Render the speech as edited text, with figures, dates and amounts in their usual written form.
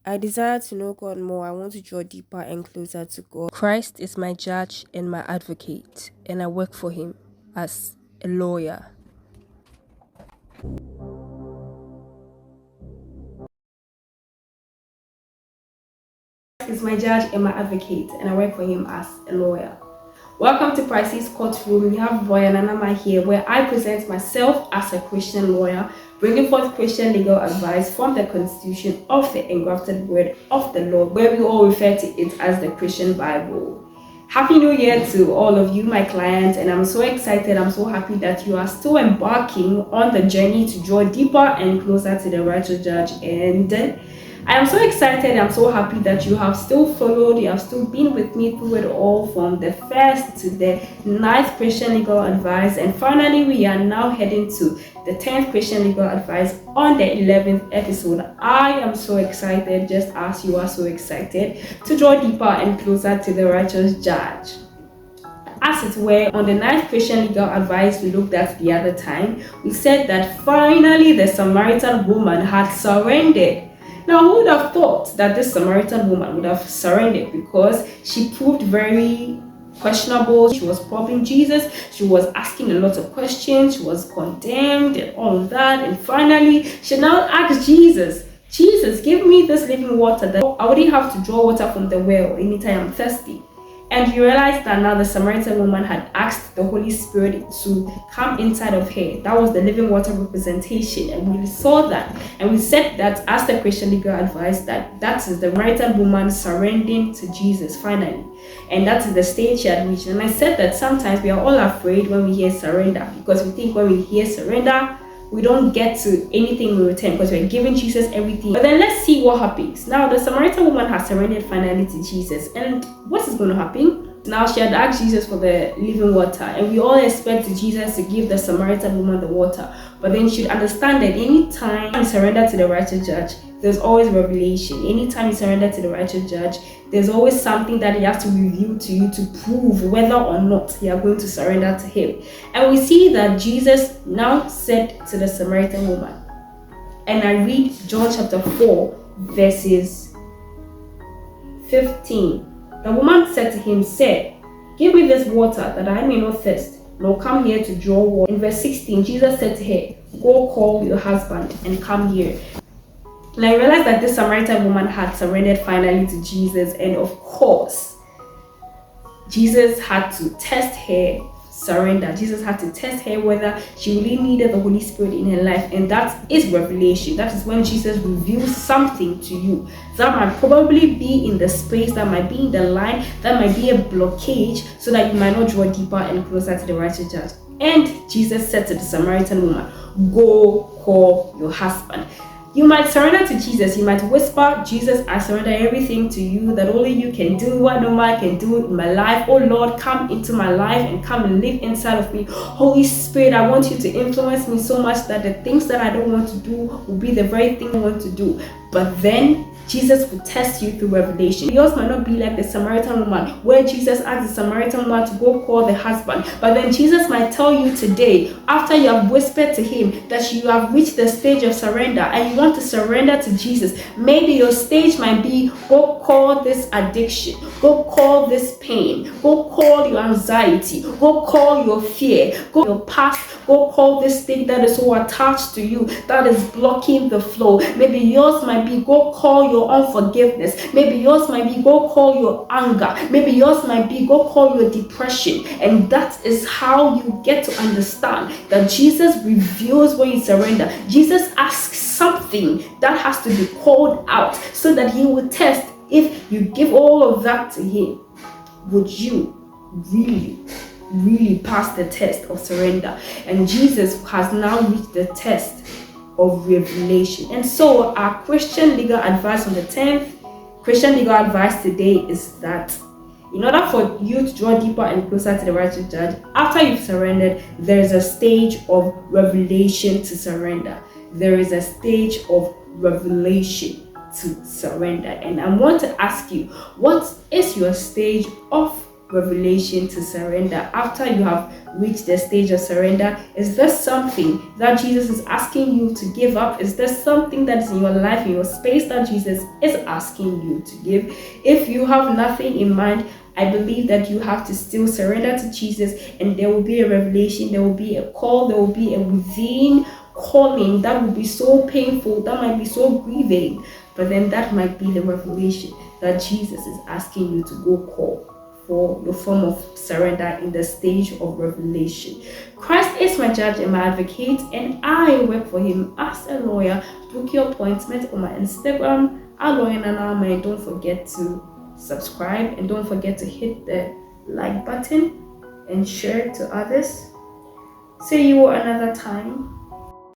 I desire to know God more. I want to draw deeper and closer to God. Christ is my judge and my advocate, and I work for him as a lawyer. Is my judge and my advocate, and I work for him as a lawyer. Welcome to Price's Courtroom. We have Lawyer Nanama here, where I present myself as a Christian lawyer, bringing forth Christian legal advice from the Constitution of the engrafted word of the Lord, where we all refer to it as the Christian Bible. Happy New Year to all of you, my clients, and I'm so excited. I'm so happy that you are still embarking on the journey to draw deeper and closer to the righteous judge. And I am so excited. I'm so happy that you have still followed. You have still been with me through it all, from the first to the ninth Christian legal advice, and finally we are now heading to the 10th Christian legal advice on the 11th episode. I am so excited, just as you are so excited, to draw deeper and closer to the righteous judge. As it were, on the ninth Christian legal advice we looked at the other time, we said that finally the Samaritan woman had surrendered. Now, who would have thought that this Samaritan woman would have surrendered, because she proved very questionable. She was probing Jesus. She was asking a lot of questions. She was condemned and all of that. And finally, she now asked Jesus, give me this living water that I wouldn't have to draw water from the well anytime I'm thirsty. And you realize that now the Samaritan woman had asked the Holy Spirit to come inside of her. That was the living water representation. And we saw that. And we said that as the Christian legal advice, that is the Samaritan woman surrendering to Jesus finally. And that is the stage she had reached. And I said that sometimes we are all afraid when we hear surrender, because we think when we hear surrender, we don't get to anything in return, because we're giving Jesus everything. But then let's see what happens. Now, the Samaritan woman has surrendered finally to Jesus. And what is going to happen? Now, she had asked Jesus for the living water. And we all expect Jesus to give the Samaritan woman the water. But then you should understand that anytime you surrender to the righteous judge, there's always revelation. Anytime you surrender to the righteous judge, there's always something that he has to reveal to you to prove whether or not you are going to surrender to him. And we see that Jesus now said to the Samaritan woman, and I read John chapter 4, verses 15. The woman said to him, "Sir, give me this water that I may not thirst, nor come here to draw water." In verse 16, Jesus said to her, "Go call your husband and come here." And I realized that this Samaritan woman had surrendered finally to Jesus, and of course, Jesus had to test her surrender. Jesus had to test her whether she really needed the Holy Spirit in her life, and that is revelation. That is when Jesus reveals something to you that might probably be in the space, that might be in the line, that might be a blockage, so that you might not draw deeper and closer to the righteous judge. And Jesus said to the Samaritan woman, "Go call your husband." You might surrender to Jesus. You might whisper, "Jesus, I surrender everything to you, that only you can do what no man can do in my life. Oh Lord, come into my life and come and live inside of me. Holy Spirit, I want you to influence me so much that the things that I don't want to do will be the very thing I want to do." But then Jesus will test you through revelation. Yours might not be like the Samaritan woman, where Jesus asked the Samaritan woman to go call the husband. But then Jesus might tell you today, after you have whispered to him, that you have reached the stage of surrender and you want to surrender to Jesus. Maybe your stage might be, go call this addiction, go call this pain, go call your anxiety, go call your fear, go your past, go call this thing that is so attached to you, that is blocking the flow. Maybe yours might be, go call your unforgiveness. Maybe yours might be, go call your anger. Maybe yours might be, go call your depression. And that is how you get to understand that Jesus reveals when you surrender. Jesus asks something that has to be called out, so that he will test if you give all of that to him. Would you really pass the test of surrender? And Jesus has now reached the test of revelation. And so our Christian legal advice on the 10th Christian legal advice today is that in order for you to draw deeper and closer to the righteous judge, after you've surrendered, there is a stage of revelation to surrender. There is a stage of revelation to surrender. And I want to ask you, what is your stage of revelation to surrender. After you have reached the stage of surrender, is there something that Jesus is asking you to give up? Is there something that is in your life, in your space, that Jesus is asking you to give? If you have nothing in mind, I believe that you have to still surrender to Jesus, and there will be a revelation, there will be a call, there will be a within calling that will be so painful, that might be so grieving, but then that might be the revelation that Jesus is asking you to go call for your form of surrender in the stage of revelation. Christ is my judge and my advocate, and I work for him as a lawyer. Book your appointment on my Instagram, @LawyerNanama. Don't forget to subscribe, and don't forget to hit the like button and share it to others. See you another time.